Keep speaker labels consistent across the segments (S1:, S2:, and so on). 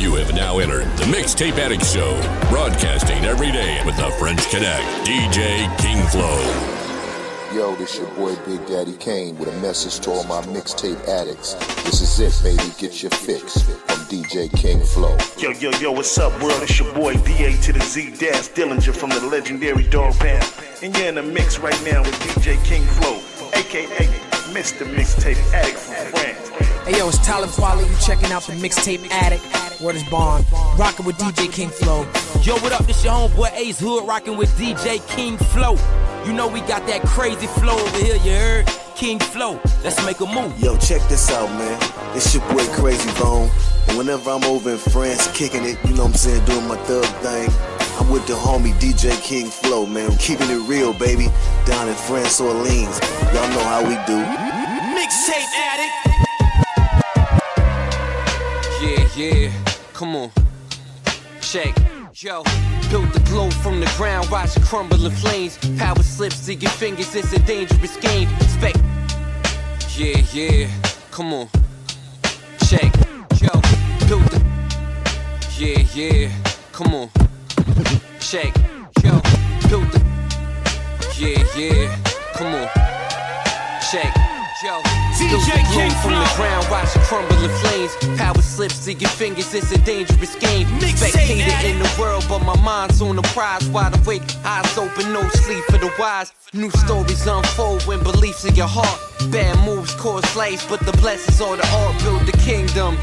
S1: You have now entered the Mixtape Addict Show, broadcasting every day with the French Connect, DJ King Flow.
S2: Yo, this your boy Big Daddy Kane with a message to all my mixtape addicts. This is it, baby, get your fix from DJ King Flow.
S3: Yo, what's up, world? It's your boy DA to the Z Dash Dillinger from the legendary Dog Pound. And you're in the mix right now with DJ King Flow, aka Mr. Mixtape Addict from France.
S4: Hey yo, it's Tyler Quali, you checking out the Mixtape Addict. Word is bond, rocking with DJ King Flow.
S5: Yo, what up? This your homeboy Ace Hood, rocking with DJ King Flow. You know we got that crazy flow over here, you heard? King Flow, let's make a move.
S6: Yo, check this out, man. It's your boy Crazy Bone. And whenever I'm over in France kicking it, you know what I'm saying, doing my thug thing, I'm with the homie DJ King Flow, man. Keeping it real, baby, down in France, Orleans. Y'all know how we do.
S5: Mixtape Addict. Yeah, come on. Check. Yo, built the globe from the ground, watch it crumble in flames. Power slips to your fingers, it's a dangerous game. Spec. Yeah, come on. Check. Yo, built the. Yeah, come on. Check. Yo, built the. Yeah, come on. Check. Yo, DJ King from the ground, watch it crumble in flames. Power slips to your fingers, it's a dangerous game. Spectator in the world, but my mind's on the prize. Wide awake, eyes open, no sleep for the wise. New stories unfold when beliefs in your heart. Bad moves cause life, but the blessings are the art. Build the kingdom.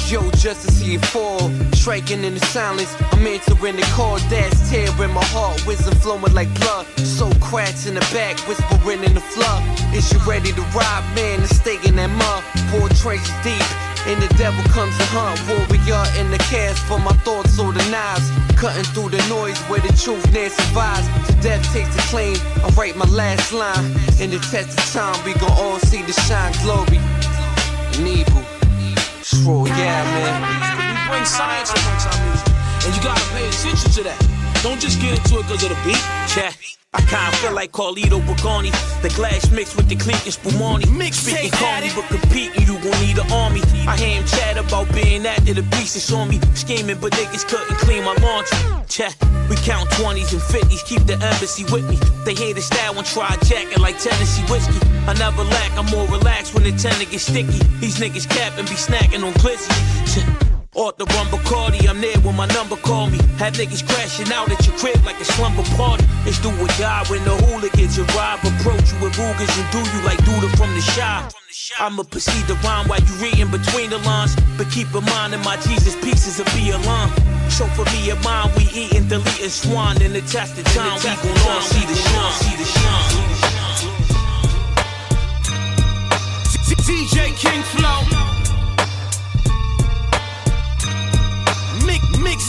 S5: Yo, just to see it fall, striking in the silence. I'm answering the call, that's tear in my heart, wisdom flowing like blood. So cracks in the back, whispering in the flood. Is you ready to ride, man, and stay in that mud? War treasures deep, and the devil comes to hunt. Warrior in the cast, for my thoughts or the knives. Cutting through the noise where the truth never survives. To death takes the claim, I write my last line. In the test of time, we gon' all see the shine glory. And evil. ROYALE, man.
S7: We bring science amongst our music, and you gotta pay attention to that. Don't just get into it because of the beat.
S5: Yeah, I kinda feel like Carlito Bogani. The glass mixed with the clean and Spumoni. Speaking calmly, but competing, you gon' need an army. I hear him chat about being after the pieces on me. Scheming, but niggas couldn't clean my laundry. Yeah, we count 20s and 50s, keep the embassy with me. They hate the style and try jacking like Tennessee whiskey. I never lack, I'm more relaxed when the tenor gets sticky. These niggas cap and be snacking on glizzy. Off the rum Bacardi, I'm there when my number call me. Have niggas crashing out at your crib like a slumber party. It's do or die when the hooligans arrive. Approach you with Rugers and do you like Duda from the Shy. I'ma proceed to rhyme while you reading between the lines. But keep in mind that my Jesus pieces will be alarmed. So for me and mine, we eating, deleting swan. In the test of time, we gon' all see the shine.
S7: DJ King Flow.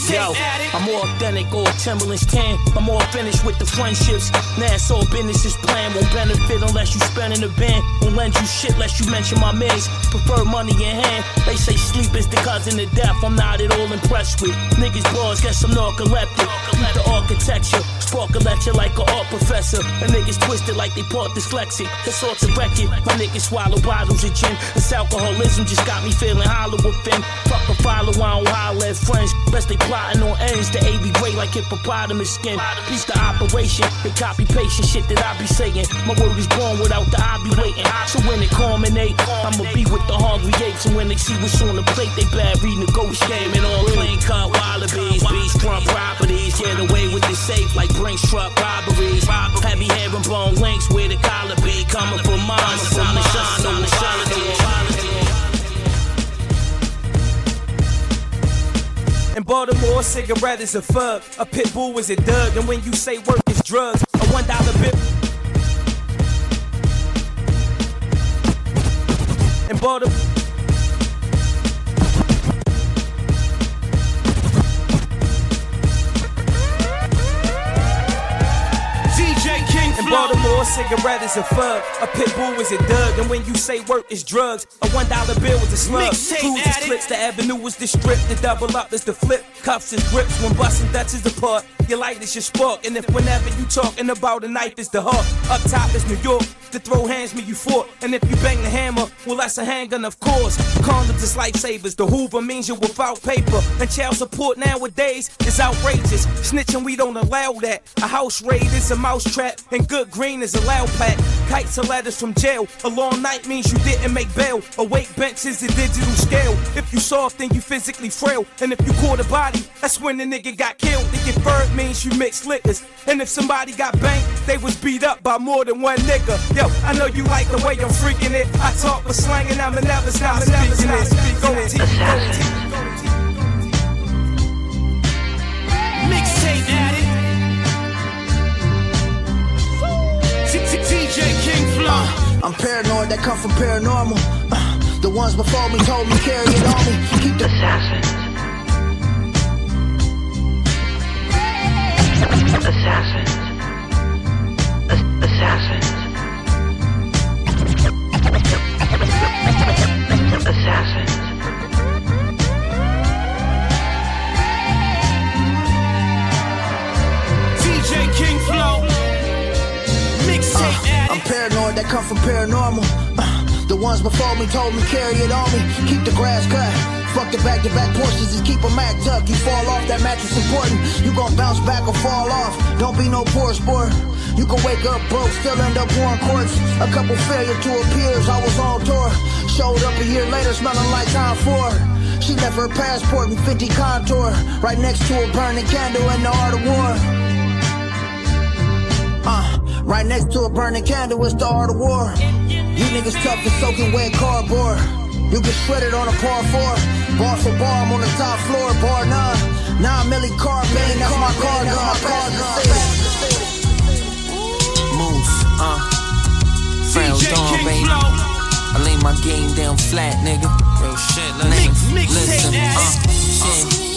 S5: Yo, I'm more authentic, all Timberlands tan. I'm all finished with the friendships. Now it's all business is planned. Won't benefit unless you spend in the band. Won't lend you shit unless you mention my mans. Prefer money in hand. They say sleep is the cousin of death. I'm not at all impressed with niggas bars. Guess I'm narcoleptic. Keep the architecture. Spark a lecture like an art professor. And niggas twisted like they part dyslexic. It's all to record. My niggas swallow bottles of gin. This alcoholism just got me feeling hollow within. Fuck a follow, I don't holler at friends. Best they plotting on ends. The A be gray like hippopotamus skin. Piece the operation. They copy paste shit that I be saying. My word is born without the I be waiting. So when it culminate, I'ma be with the hungry apes. And when they see what's on the plate, they bad renegotiate. And all clean cut wallabies, beach front properties. Get away with the safe like Brinks truck robberies. Heavy herringbone links where the collar be. Coming from mine, from the shine on the solid.
S4: In Baltimore, cigarette is a fug. A pit bull is a dug. And when you say work is drugs, a $1 bill. In Baltimore. DJ King in Baltimore, a cigarette is a fug, a pit bull is a dug, and when you say work is drugs, a $1 bill is a slug. Cruises clips, the avenue is the strip, the double up is the flip, cuffs is grips when busting Dutch is the part. Your light is your spark, and if whenever you talking about a knife is the heart. Up top is New York, to throw hands me you fought, and if you bang the hammer, well that's a handgun of course. Condoms is lifesavers, the Hoover means you're without paper, and child support nowadays is outrageous. Snitching we don't allow that. A house raid is a mouse trap, and good green is a loud pack. Kites are letters from jail. A long night means you didn't make bail. A weight bench is a digital scale. If you soft, then you physically frail. And if you caught a body, that's when the nigga got killed. The deferred means you mix liquors. And if somebody got banged, they was beat up by more than one nigga. Yo, I know you like the way I'm freaking it. I talk with slang and I'ma never stop speaking it.
S7: Mixtape addict. DJ King Flow.
S8: I'm paranoid, that come from paranormal. The ones before me told me carry it on me. Keep the assassin. Assassin. Assassin. Assassin.
S7: DJ King Flow.
S8: I'm paranoid, that come from paranormal. The ones before me told me carry it on me. Keep the grass cut. Fuck the back-to-back portions, just keep them act up. You fall off, that mattress important. You gon' bounce back or fall off. Don't be no poor sport. You can wake up broke, still end up pouring courts. A couple failure to her peers, I was on tour. Showed up a year later, smelling like Tom Ford. She left her passport in 50 contour. Right next to a burning candle in the art of war. Right next to a burning candle, it's the art of war. You niggas tough as soaking wet cardboard. You get shredded on a par 4. Bar for bar, I'm on the top floor, bar 9. 9 milli carbine, that's my car gun.
S5: Moose, Frail Dawn, baby. I lay my game down flat, nigga. Real shit, listen, shit.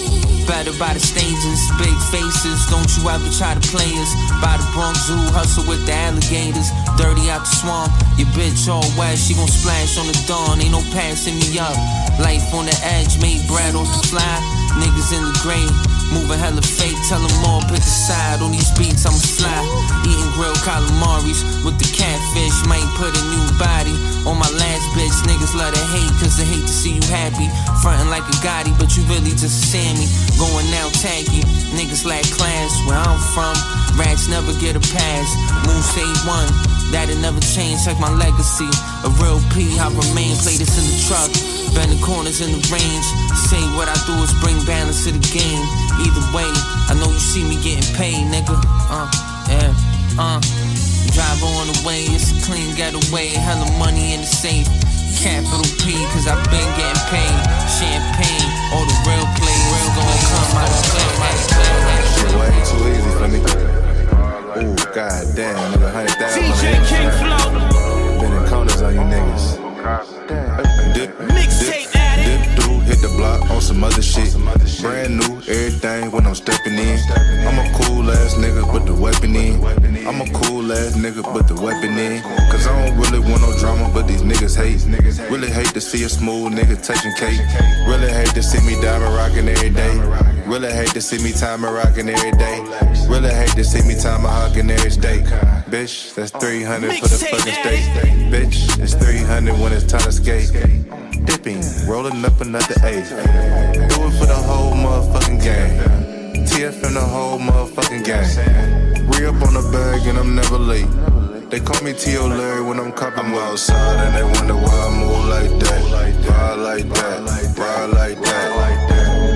S5: Better by the stages, big faces. Don't you ever try to play us. By the Bronx Zoo, hustle with the alligators. Dirty out the swamp, your bitch all wet. She gon' splash on the dawn, ain't no passing me up. Life on the edge, made bread off the fly. Niggas in the grave, moving hella fake. Tell them all, pick a side. On these beats, I'ma fly. Eating grilled calamaris with the catfish. Might put a new body on my last bitch. Niggas love to hate, cause they hate to see you happy. Frontin' like a Gotti, but you really just a Sammy. Going out tacky, niggas lack class. Where I'm from, rats never get a pass. Moose A1, that'll never change like my legacy. A real P, I remain, play this in the truck. Bend the corners in the range. Say what I do is bring balance to the game. Either way, I know you see me getting paid, nigga. Drive on the way, it's a clean getaway. Hella money in the safe. Capital P, cause I've been getting paid. Champagne, all the real players gon' come out of play.
S9: Shit way too easy for me. Ooh, goddamn, nigga, 100,000.
S7: DJ King Flow.
S9: Been in corners on you niggas.
S7: Mixtape addict.
S9: Dip, hit the block on some other shit. Brand new, everything when I'm stepping in. I'm a cool ass nigga, put the weapon in. I'm a cool ass nigga, put the weapon in. Cause I don't really want no drama, but these niggas hate. Really hate to see a smooth nigga touching cake. Really hate to see me diamond rocking every day. Really hate to see me time rocking every day. Really hate to see me time hawking every day. Bitch, that's 300 for the fucking steak. Bitch, it's 300 when it's time to skate. Dipping, rolling up another A. Do it for the whole motherfucking gang. TF in the whole motherfucking gang. Re-up on the bag and I'm never late. They call me T.O. Larry when I'm copping. I'm outside and they wonder why I move like that. Ride like that, ride like that.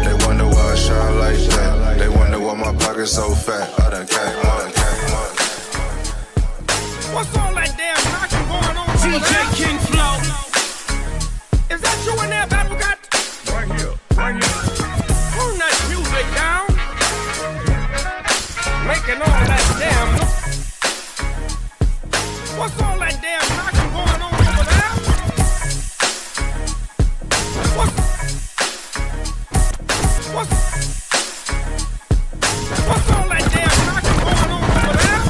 S9: They wonder why I shine like that. They wonder why my pocket's so fat. I done came.
S7: What's all that damn knocking going on? DJ King Flow. Is that you in there, Battle Got? Right here, right here. Turn that music down. Making all that damn. What's all that damn knocking going on over there? What's all that damn knocking going on over there?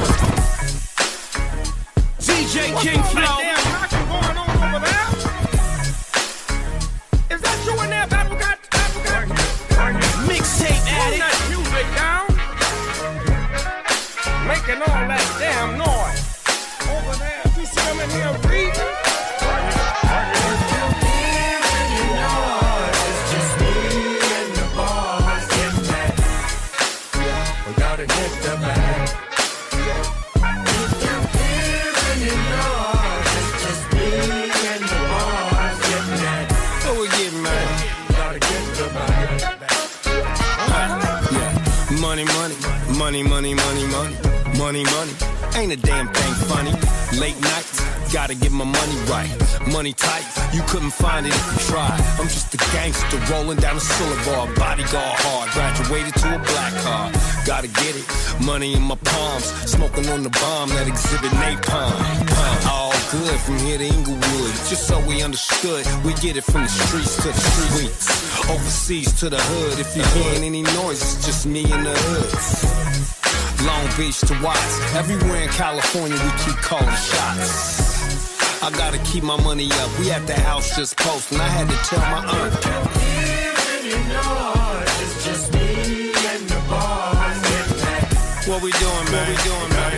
S7: money, money, money, money, money, money, money, money. Ain't a damn thing funny. Late nights, gotta get my money right. Money tight, you couldn't find it if you tried. I'm just a gangster rolling down the boulevard, bodyguard hard, graduated to a black car. Gotta get it, money in my palms, smoking on the bomb that exhibit napalm. All good from here to Inglewood, just so we understood. We get it from the streets to the streets, overseas to the hood. If you're hearing any noise, it's just me in the hoods. Long Beach to Watts, everywhere in California we keep calling shots. I gotta keep my money up, we at the house just posting, I had to tell my aunt. It's just me and the boys. What we doing, man? What we doing, man?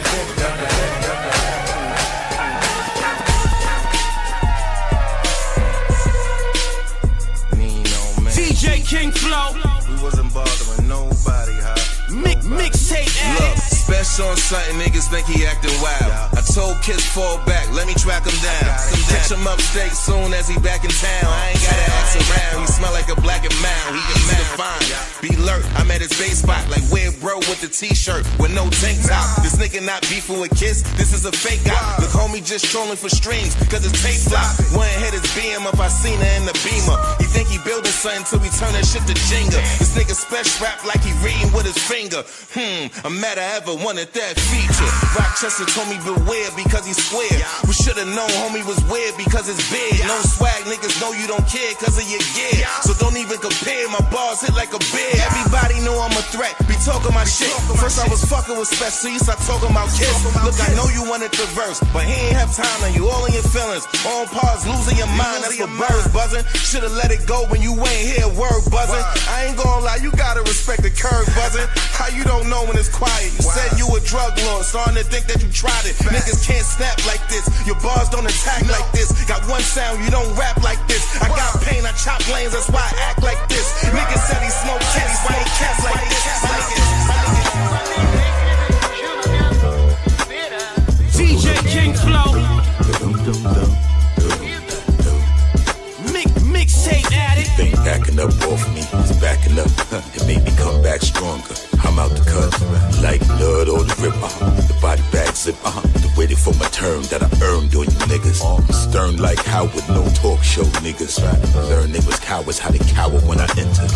S7: DJ King Flow.
S10: We wasn't bothering nobody, huh?
S7: Mixtape
S10: Look, special on something, niggas think he acting wild. I told kids fall back, let me track him down. Catch him upstate soon as he back in town. I ain't gotta ask around, he smell like a black and mild. He easy to find, be alert, I'm at his base spot. Like weird bro with the t-shirt, with no tank top. This nigga not beefing with Kiss, this is a fake guy. Look homie just trolling for streams, cause his tape flop. One hit his BM if I seen her in the Beamer. He think he building something till we turn that shit to Jenga. This nigga special rap like he reading with his finger. I'm mad I ever wanted that feature. Rochester told me beware because he's square. We should've known homie was weird because it's big. No swag, niggas know you don't care cause of your gear. So don't even compare, my bars hit like a bear. Everybody know I'm a threat, be talking my shit. First I was fucking with Spec, so you start talking about Kiss. Look, I know you wanted the verse, but he ain't have time and you all in your feelings. On pause, losing your mind, that's what birds buzzing. Should've let it go when you ain't hear a word buzzing. I ain't gonna lie, you gotta respect the curve buzzing. How you don't know when it's quiet? You said you a drug lord, starting to think that you tried it. Niggas can't snap like this, your bars don't attack like this. Got one sound, you don't rap like this. I got pain, I chop lanes, that's why I act like this. Niggas said he smoke cats, smoke cats like this.
S7: DJ King Flow. Mixtape addict.
S11: Think backing up off me, it's backing up. It made me come back stronger. I'm out the cut, like blood or the rip. The body bag zip, waiting for my turn that I earned on you niggas. I'm stern like Howard, no talk show niggas. Learn they was cowards, how they cower when I enter.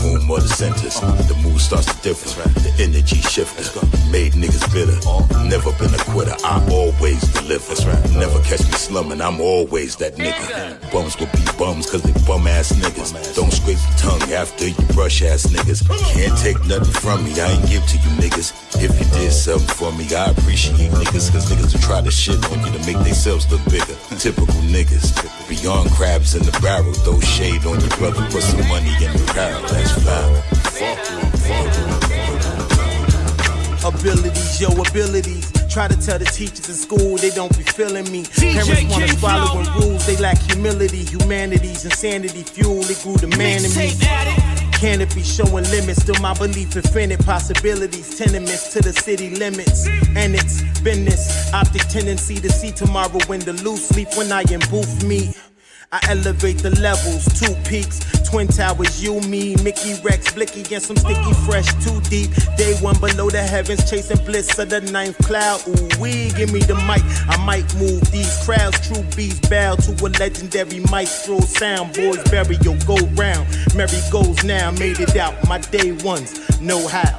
S11: Room or the centers, the mood starts to differ. The energy shifts, made niggas bitter. Never been a quitter, I always deliver. Never catch me slumming, I'm always that nigga. Bums will be bums cause they bum ass niggas. Don't scrape the tongue after you brush ass niggas. Can't take nothing from me, I ain't give to you niggas. If you did something for me, I appreciate niggas. Cause niggas will try to shit on you to make themselves look bigger. Typical niggas, beyond crabs in the barrel. Throw shade on your brother, put some money in the barrel. That's fine.
S4: Abilities, yo, abilities. Try to tell the teachers in school they don't be feeling me. Parents wanna follow rules, they lack humility. Humanity's insanity fuel, it grew the man in me. Canopy showing limits, still my belief infinite possibilities. Tenements to the city limits, and it's business. Optic tendency to see tomorrow when the loose sleep. When I am booth me, I elevate the levels, 2 peaks, twin towers, you, me, Mickey, Rex, Blicky, and some sticky fresh, too deep. Day one below the heavens, chasing bliss of the 9th cloud. Ooh wee, give me the mic, I might move these crowds. True bees bow to a legendary maestro sound. Boys bury your go round, merry goes now, made it out. My day ones know how.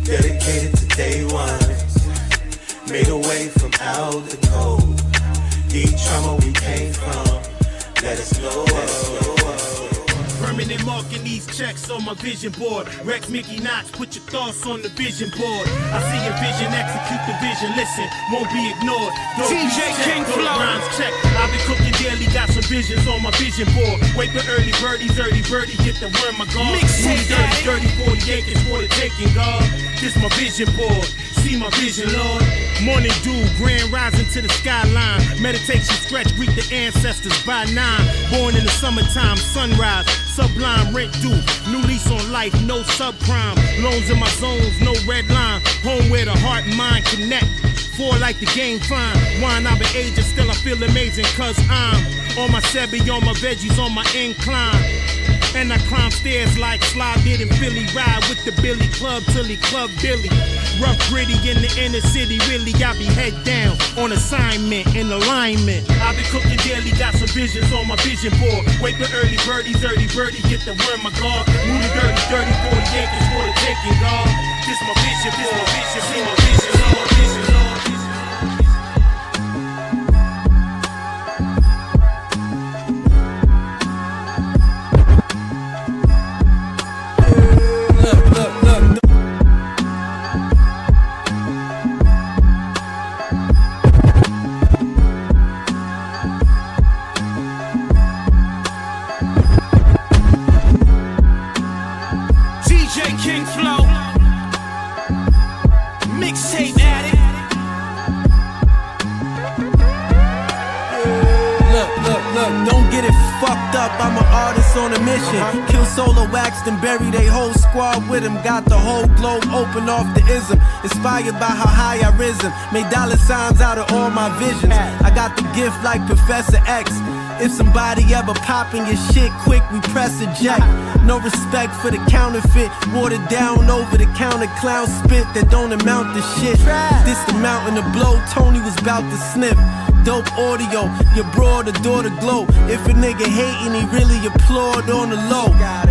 S4: Dedicated to day ones, made a way from out the cold. Deep trauma we came from, let us go. Permanent marking these checks on my vision board. Rex Mickey Knox, put your thoughts on the vision board. I see your vision, execute the vision, listen, won't be ignored. DJ King Flow. Rhymes check, I've been cooking daily, got some visions on my vision board. Wake the early birdie, get the worm my guard. Mixtape dirty 40 acres for the taking, God. This my vision board, see my vision, Lord. Morning dew, grand rising to the skyline. Meditation stretch, greet the ancestors by 9. Born in the summertime, sunrise, sublime rent due. New lease on life, no subprime. Loans in my zones, no red line. Home where the heart and mind connect. 4 like the game fine. Wine, I've been aging, still I feel amazing. Cause I'm on my Sebi, on my veggies, on my incline.
S12: And I climb stairs like Sly did in Philly. Ride with the Billy Club till he Club Billy. Rough gritty in the inner city, really I be head down on assignment in alignment. I be cooking daily, got some visions on my vision board. Wake up early birdies, get the word my God. Move the dirty, 40 acres for the taking, God. This my vision, see my vision, my vision.
S4: MIXTAPE addict. Look, don't get it fucked up. I'm an artist on a mission. Kill solo waxed and bury they whole squad with him. Got the whole globe open off the ism. Inspired by how high I risen. Made dollar signs out of all my visions. I got the gift like Professor X. If somebody ever popping your shit quick, we press eject. No respect for the counterfeit. Watered down over the counter clown spit that don't amount to shit. This the mountain of blow Tony was about to sniff. Dope audio, your broad adore the glow. If a nigga hating, he really applaud on the low.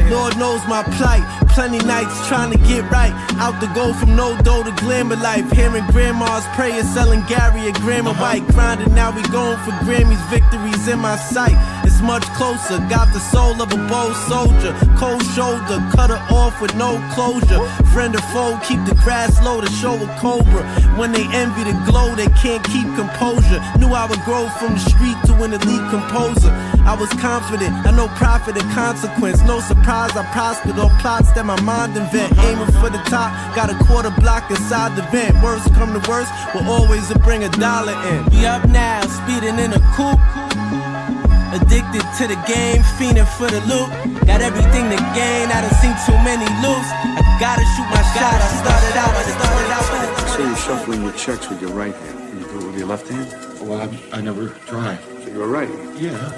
S4: Lord knows my plight. Plenty nights trying to get right. Out the go from no dough to glamour life. Hearing grandma's prayers, selling Gary a gram of white. Grinding, now we going for Grammys. Victories in my sight. It's much closer. Got the soul of a bold soldier. Cold shoulder, cut her off with no closure. Friend or foe, keep the grass low to show a cobra. When they envy the glow, they can't keep composure. Knew I would grow from the street to an elite composer. I was confident, I know profit and consequence. No surprise, I prospered on plots that my mind invent. Aiming for the top, got a quarter block inside the vent. Worst come to worst, will always bring $1 in. Be up now, speeding in a coupe. Addicted to the game, fiending for the loot. Got everything to gain, I done seen too many lose. I gotta shoot my shot, I started out.
S13: So you're shuffling your checks with your right hand. Can you do it with your left hand?
S14: Well, I never tried.
S13: So you're a righty?
S14: Yeah.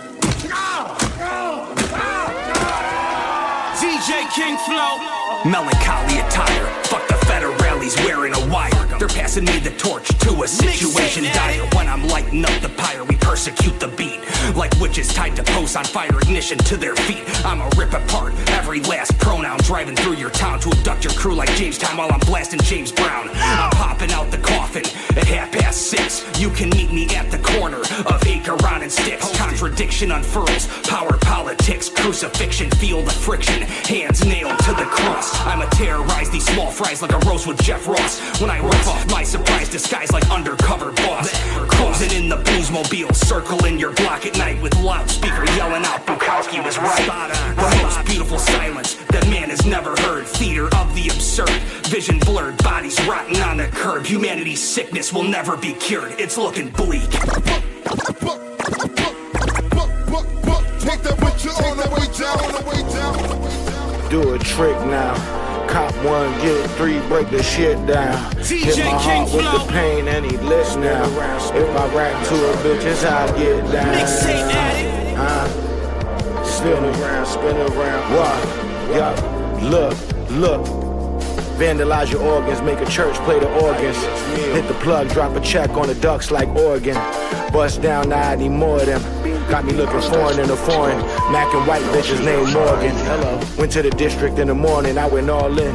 S4: DJ King Flow.
S15: Melancholy attire. Fuck the federales wearing a wire. They're passing me the torch to a situation dire. When I'm lighting up the pyre, we persecute the beat. Like witches tied to posts on fire, ignition to their feet. I'ma rip apart every last pronoun. Driving through your town to abduct your crew like Jamestown while I'm blasting James Brown. I'm popping out the coffin at 6:30. You can meet me at the corner of Acheron and Styx. Contradiction unfurls, power politics, crucifixion, feel the friction. Hands nailed to the cross. I'ma terrorize these small fries like a roast with Jeff Ross. When I rip off my surprise disguise like undercover boss. Cruising in the Bluesmobile, circling your block at night with loudspeaker yelling out Bukowski was right. The most beautiful silence that man has never heard. Theater of the absurd, vision blurred, bodies rotting on the curb. Humanity's sickness will never be cured. It's looking bleak.
S2: Take that with you on the way down,
S16: Do a trick now. Cop 1, get 3, break the shit down. Hit my heart with the pain and he list now. If I rap to a bitch, it's how I get down. Spin around. What? Yup, look. Vandalize your organs, make a church play the organs. Hit the plug, drop a check on the ducks like Oregon. Bust down, now I need more of them. Got me looking foreign in the foreign. Mackin' white bitches named Morgan. Hello. Went to the district in the morning, I went all in.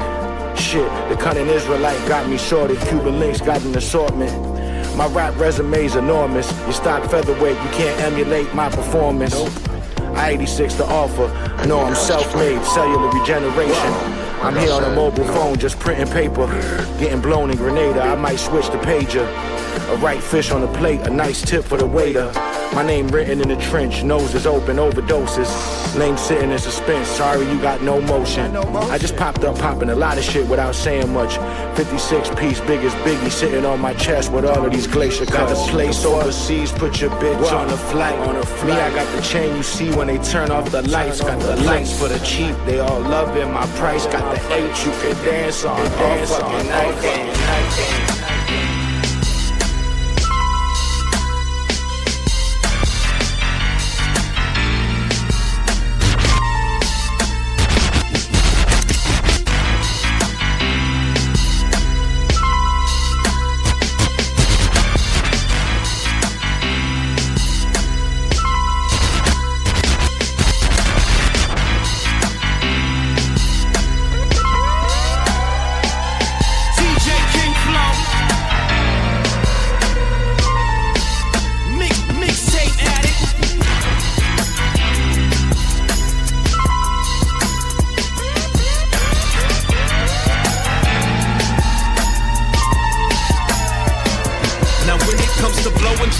S16: Shit, the cunning Israelite got me sorted. Cuban links got an assortment. My rap resume's enormous. You stock featherweight, you can't emulate my performance. I 86 to offer. No, I'm self-made, cellular regeneration. I'm here on a mobile phone, just printing paper. Getting blown in Grenada, I might switch to pager. A right fish on the plate, a nice tip for the waiter. My name written in the trench, nose is open, overdoses. Lame sitting in suspense, sorry you got no motion. I just popped up popping a lot of shit without saying much. 56 piece, biggest biggie sitting on my chest with all of these glacier cuts. Got the place overseas, put your bitch on a flight. Me, I got the chain you see when they turn off the lights. Got the lights for the cheap, they all loving my price. Got the H you can dance on, all fucking night.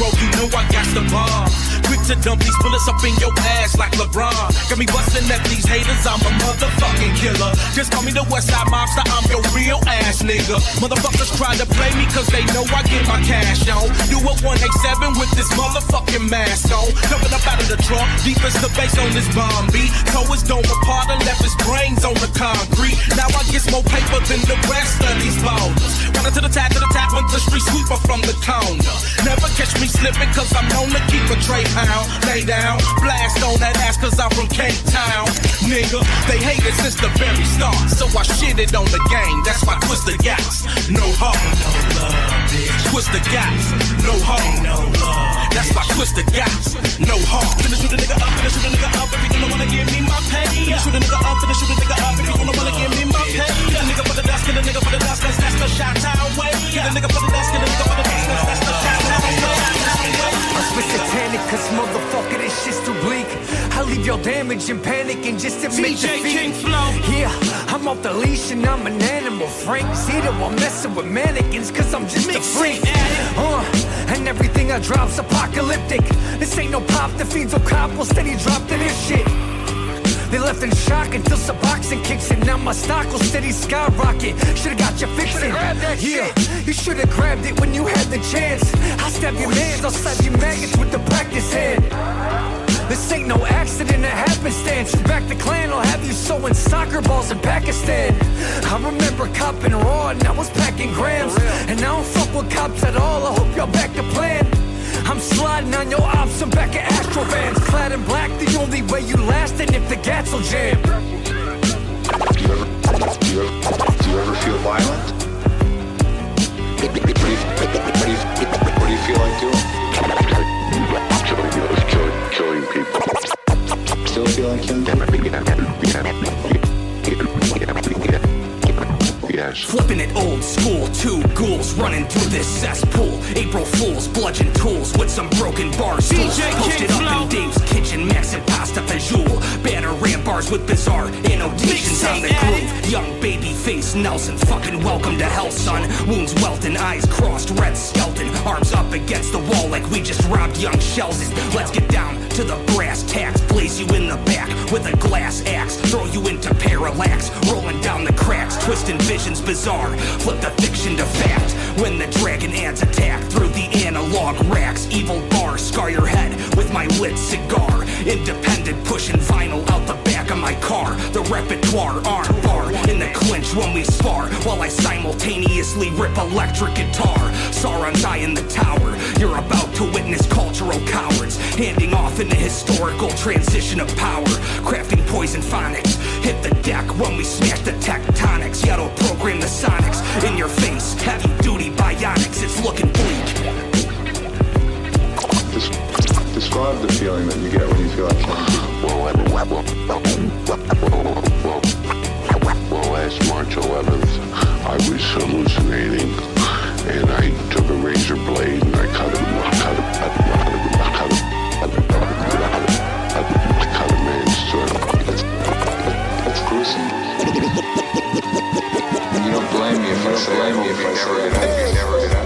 S17: bro, you know I got the bomb. Quick to dump these bullets up in your ass like LeBron. Got me busting at these haters, I'm a motherfucking killer. Just call me the Westside Mobster, I'm your real ass nigga. Motherfuckers try to play me cause they know I get my cash on. Do a 187 with this motherfucking mask on. Coming up out of the trunk, deep as the bass on this bomb beat. Toe his dome apart and left his brains on the concrete. Now I get more paper than the rest of these boulders. Running to the tap, went the street sweeper from the corner. Never catch me slipping cause I'm known to keep a tray pound. Lay down, blast on that ass cause I'm from Cape Town. Nigga, they hate it since the very start. So I shitted on the game, that's why twist the gas. No heart, no love, bitch. Twist the gas, no heart, no love. That's why twist the gas, no heart. Finna shoot a nigga up, finna shoot a nigga up if you don't wanna give me my pay. Finna shoot a nigga up, finna shoot a nigga up if you don't wanna give me my pay. Get a nigga for the dust, get a nigga for the dust, cause that's the Chi-Town way. Get a nigga for the dust, get a nigga for the dust, cause that's the Chi-Town way.
S18: I spit satanic cause motherfucker this shit's too bleak. I leave your damage and panic and just admit
S4: DJ
S18: defeat.
S4: King Flow.
S18: Yeah, I'm off the leash and I'm an animal. Frank Zeta while messing with mannequins cause I'm just a freak. And everything I drop's apocalyptic. This ain't no pop, the fiends will cop will steady drop to this shit. They left in shock until Suboxone kicks in. Now my stock will steady skyrocket. Should've got you fixing. Yeah, you should've grabbed it when you had the chance. I'll stab your mans, I'll slap your maggots with the practice hand. This ain't no accident, it happenstance. You back the clan, I'll have you sewing soccer balls in Pakistan. I remember copping raw and I was packing grams. And I don't fuck with cops at all, I hope y'all back the plan. I'm sliding on your ops, I'm back at Astrovans. Clad in black, the only way you lastin' if the gas will jam.
S19: Do you ever feel violent? What do you feel like doing? Killing people. Still feel like killing
S15: Yes. Flipping it old school, two ghouls running through this cesspool. April Fools, bludgeon tools with some broken bars. DJ posted up in Dave's kitchen, Max and pasta fajoule. Banner ram bars with bizarre annotations on the groove. Young baby face Nelson, fucking welcome to hell, son. Wounds welting, eyes crossed, red skeleton. Arms up against the wall like we just robbed young shells. Let's get down to the brass tacks. Blaze you in the back with a glass axe. Throw you into parallax, rolling down the cracks. Twisting visions bizarre, flip the fiction to fact. When the dragon ants attack through the analog racks. Evil bars scar your head with my lit cigar. Independent pushing vinyl out the back of my car. The repertoire arm bar in the clinch when we spar. While I simultaneously rip electric guitar. Sauron's eye in the tower. You're about to witness cultural cowards handing off in a historical transition of power. Crafting poison phonics. Hit the deck when we smash the tectonics. Yellow program the sonics in your face. Heavy duty bionics. It's looking bleak.
S19: Describe the feeling that you get when you feel like killing people.
S20: Well, last March 11th, I was hallucinating, and I took a razor blade and I cut a man's throat.
S19: That's gruesome. And you don't blame me if I say I hope you never get out.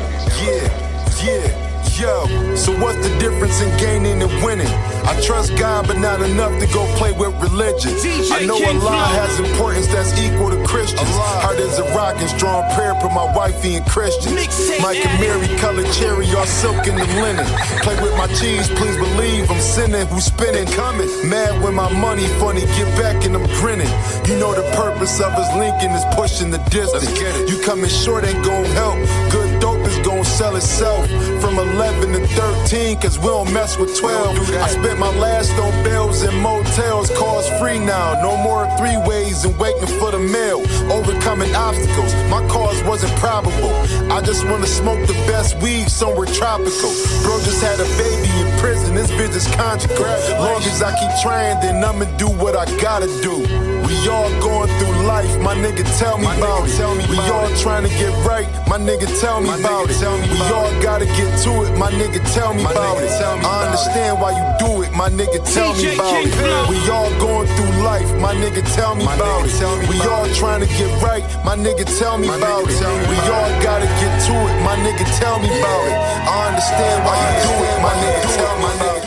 S21: Yeah. Yo, so what's the difference in gaining and winning? I trust God, but not enough to go play with religion. I know Allah has importance that's equal to Christians. Hard as a rock and strong prayer, put my wifey in Christians. Mike and Mary, colored cherry, all silk in the linen. Play with my cheese, please believe I'm sinning. Who's spinning? Coming. Mad when my money funny, get back and I'm grinning. You know the purpose of us linking is pushing the distance. You coming short ain't gon' help. Good dope is gon' sell itself. From 11 to 13, cause we don't mess with 12. I spent my last on bills and motels, cars free now. No more three-ways and waiting for the mail. Overcoming obstacles, my cause wasn't probable. I just wanna smoke the best weed somewhere tropical. Bro just had a baby in prison, this bitch is conjugal. Long as I keep trying, then I'ma do what I gotta do. We all going through life, my nigga, tell me about it. We all trying to get right, my nigga, tell me about it. We all gotta get to it, my nigga, tell me about it. I understand why you do it, my nigga, tell me about it. We all going through life, my nigga, tell me about it. We all trying to get right, my nigga, tell me about it. We all gotta get to it, my nigga, tell me about it. I understand why you do it, my nigga, tell me about it.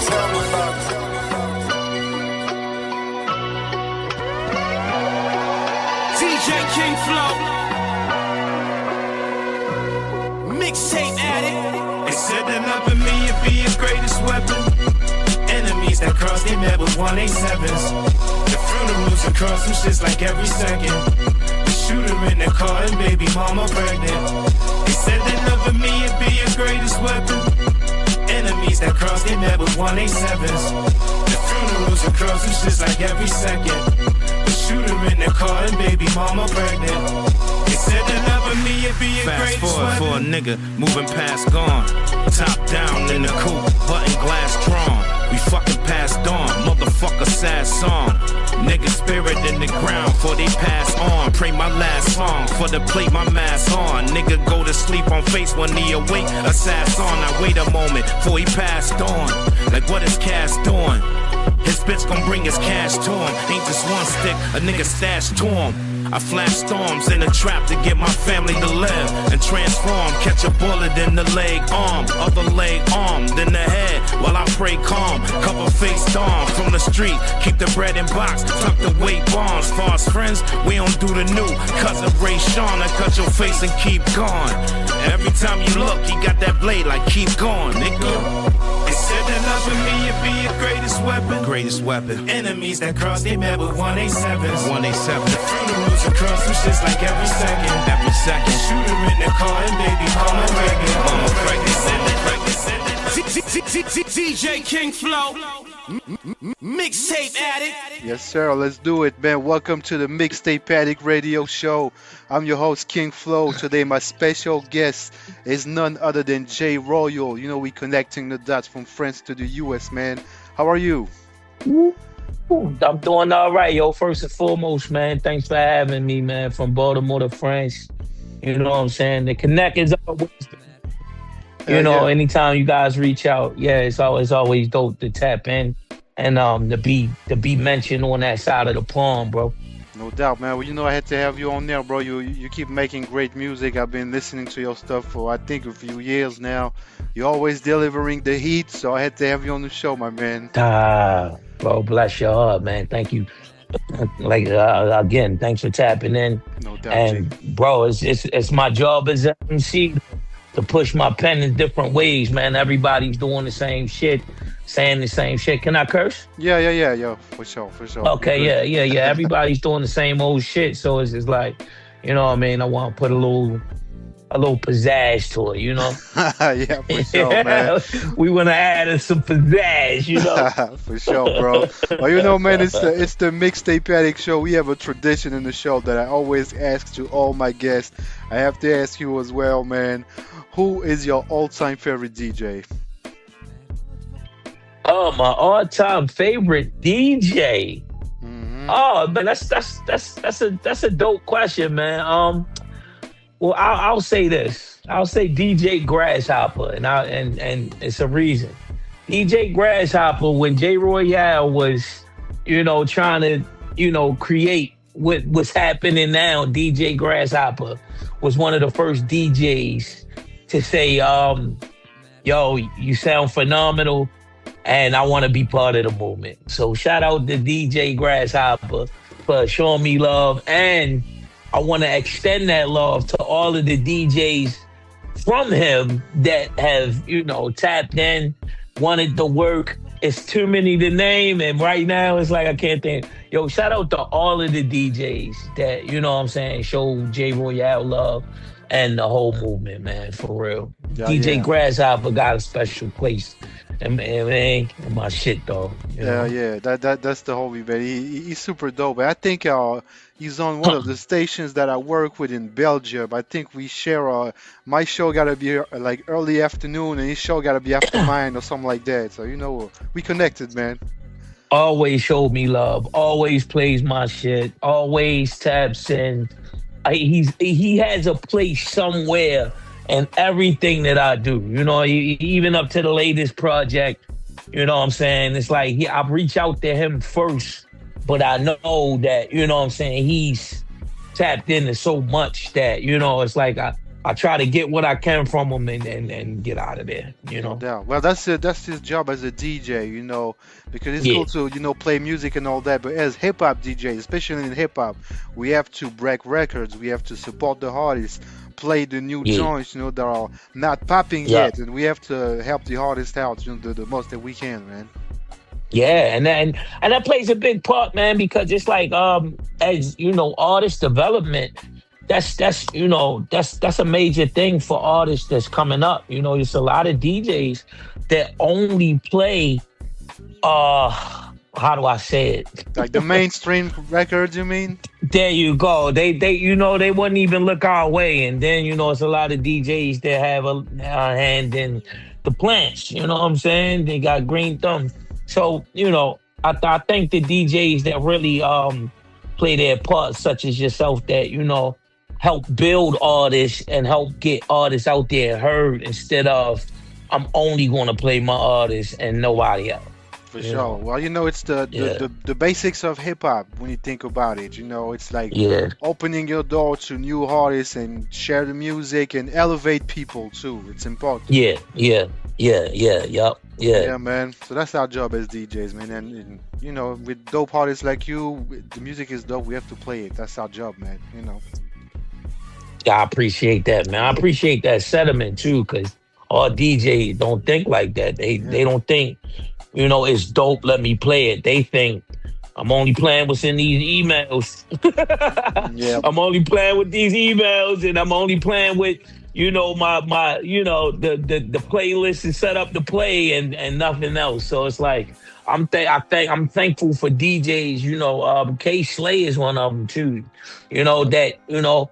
S17: DJ King Flow, mixtape addict.
S1: They said that loving me would be your greatest weapon. Enemies that cross, they met with 187s. The funerals across them shits like every second. The shooter in the car and baby mama pregnant. They said that loving me would be your greatest weapon. Enemies that cross, they met with 187s. The funerals across them shits like every second. The shooter in the car and baby mama pregnant. They said that loving me would be your
S17: Fast
S1: greatest
S17: forward
S1: weapon.
S17: for a nigga moving past gone. Top down in the coupe, button glass drawn. We fucking passed on, motherfucker, sad song. Nigga spirit in the ground for they pass on. Pray my last song for the plate my mask on. Nigga go to sleep on face when he awake. A sass on, I wait a moment before he passed on. Like what is Cass doing? His bitch gon' bring his cash to him. Ain't just one stick, a nigga stashed to him. I flash storms in a trap to get my family to live and transform. Catch a bullet in the leg arm, other leg arm, then the head while I pray calm. Cover face dawn from the street, keep the bread in box, tuck the weight bombs. Far as friends, we don't do the new. Cousin Ray Sean, I cut your face and keep going. Every time you look, he got that blade like keep going, nigga.
S1: They said that loving me would be your greatest weapon.
S17: Greatest weapon.
S1: Enemies that cross, they met with 187s.
S17: 187.
S1: The funerals across them shits like every second.
S17: Every second.
S1: Shooter in the car and baby mama pregnant.
S17: Mama pregnant.
S1: DJ
S17: King Flow, mixtape addict.
S22: Yes, sir. Let's do it, man. Welcome to the Mixtape Addict Radio Show. I'm your host, King Flow. Today, my special guest is none other than J Royal. You know, we connecting the dots from France to the US, man. How are you?
S23: I'm doing all right, yo. First and foremost, man, thanks for having me, man, from Baltimore to France. You know what I'm saying? The connect is always, you know, anytime you guys reach out, yeah, it's always dope to tap in and to be mentioned on that side of the pond, bro.
S22: No doubt, man. Well, you know, I had to have you on there, bro. You keep making great music. I've been listening to your stuff for, I think, a few years now. You're always delivering the heat, so I had to have you on the show, my man.
S23: Bro, bless your heart, man. Thank you. Again, thanks for tapping in.
S22: No doubt,
S23: and
S22: G.
S23: Bro, it's my job as an MC to push my pen in different ways, man. Everybody's doing the same shit, saying the same shit. Can I curse?
S22: Yeah, for sure.
S23: Okay, yeah. Everybody's doing the same old shit, so it's just like, you know what I mean? I want to put a little pizzazz to it, you know?
S22: Yeah, for sure, man.
S23: We want to add some pizzazz, you know?
S22: For sure, bro. Well, you know, man, it's the Mixtape Addict Show. We have a tradition in the show that I always ask to all my guests. I have to ask you as well, man. Who is your all-time favorite DJ?
S23: Oh, my all-time favorite DJ. Mm-hmm. Oh, man, that's a dope question, man. Well, I'll say this. I'll say DJ Grasshopper, and it's a reason. DJ Grasshopper, when J Royale was, you know, trying to, you know, create what's happening now, DJ Grasshopper was one of the first DJs to say, yo, you sound phenomenal, and I want to be part of the movement. So shout out to DJ Grasshopper for showing me love, and I want to extend that love to all of the DJs from him that have, you know, tapped in, wanted to work. It's too many to name, and right now it's like I can't think. Yo, shout out to all of the DJs that, you know what I'm saying, show J Royale love and the whole movement, man, for real. DJ Grasshopper got a special place in my shit, though.
S22: Yeah. That's the homie, man. He's super dope. I think he's on one of the stations that I work with in Belgium. I think we share my show gotta be like early afternoon, and his show gotta be after mine or something like that. So, you know, we connected, man.
S23: always showed me love, always plays my shit, always taps in. He has a place somewhere in everything that I do. You know, even up to the latest project. You know what I'm saying? It's like I reach out to him first, but I know that, you know what I'm saying, he's tapped into so much that, you know, it's like I try to get what I can from him and get out of there, you know.
S22: Yeah, well, that's his job as a DJ, you know, because it's cool to, you know, play music and all that. But as hip hop DJ, especially in hip hop, we have to break records. We have to support the artists, play the new joints, you know, that are not popping yet, and we have to help the artists out, you know, the most that we can, man.
S23: Yeah, and that plays a big part, man, because it's like as you know, artist development. That's you know, that's a major thing for artists that's coming up. You know, there's a lot of DJs that only play how do I say it?
S22: Like the mainstream records, you mean?
S23: There you go. They you know, they wouldn't even look our way. And then, you know, it's a lot of DJs that have a hand in the plants. You know what I'm saying? They got green thumbs. So, you know, I think the DJs that really play their part, such as yourself, that, you know, help build artists and help get artists out there heard instead of I'm only going to play my artists and nobody else.
S22: For sure. Know? Well, you know, it's the basics of hip hop when you think about it. You know, it's like opening your door to new artists and share the music and elevate people too. It's important.
S23: Yeah,
S22: man. So that's our job as DJs, man. And you know, with dope artists like you, the music is dope. We have to play it. That's our job, man. You know.
S23: I appreciate that, man. I appreciate that sentiment too, because all DJs don't think like that. They don't think, you know, it's dope, let me play it. They think I'm only playing what's in these emails. I'm only playing with these emails, and I'm only playing with, you know, my you know, the playlist is set up to play and nothing else. So it's like I'm thankful for DJs, you know, K Slay is one of them too. You know, that, you know,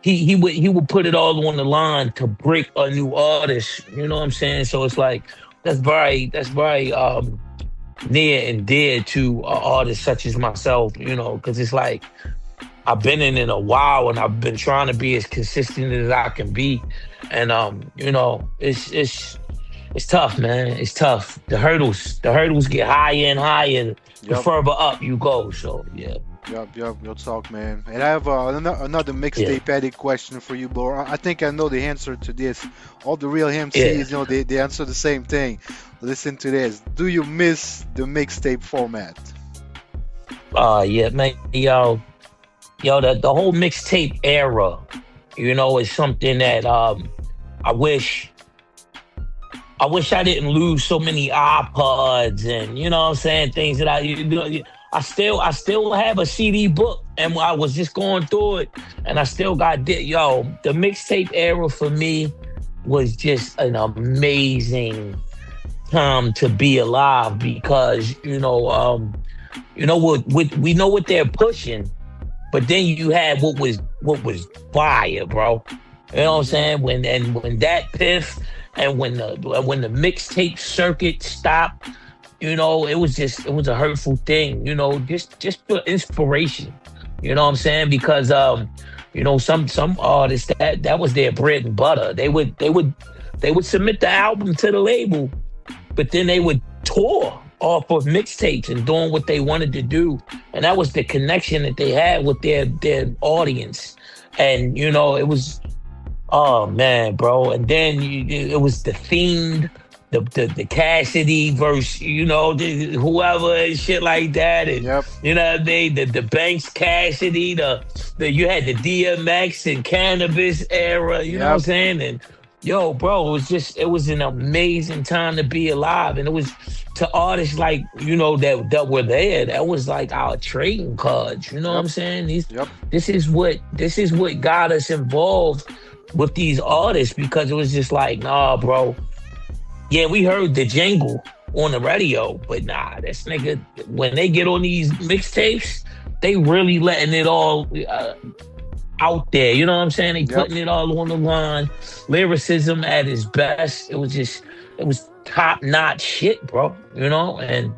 S23: he would put it all on the line to break a new artist. You know what I'm saying? So it's like that's very near and dear to an artist such as myself. You know, because it's like I've been in it a while and I've been trying to be as consistent as I can be, and you know, it's tough, man. It's tough. The hurdles get higher and higher the further up you go. So yeah.
S22: Yup, you'll talk, man. And I have another mixtape addict question for you, bro. I think I know the answer to this. All the real MCs, you know, they answer the same thing. Listen to this. Do you miss the mixtape format?
S23: Yeah, man. Yo, the whole mixtape era, you know, is something that I wish I didn't lose so many iPods and, you know what I'm saying, things that I still have a CD book, and I was just going through it, and I still got the mixtape era for me was just an amazing time to be alive, because you know what we know what they're pushing, but then you had what was fire, bro. You know what I'm saying? When that piff and when the mixtape circuit stopped. You know, it was a hurtful thing, you know, just for inspiration. You know what I'm saying? Because you know, some artists that was their bread and butter. They would submit the album to the label, but then they would tour off of mixtapes and doing what they wanted to do. And that was the connection that they had with their audience. And you know, it was, oh man, bro. And then it was the themed. The Cassidy verse, you know, whoever and shit like that, and you know, the Banks Cassidy, you had the DMX and Cannabis era, you know what I'm saying? And yo, bro, it was an amazing time to be alive, and it was to artists like, you know, that were there. That was like our trading cards, you know what I'm saying? This is what got us involved with these artists, because it was just like, nah, bro. Yeah, we heard the jingle on the radio, but nah, this nigga, when they get on these mixtapes, they really letting it all out there. You know what I'm saying? They putting it all on the line. Lyricism at its best. It was top-notch shit, bro. You know? And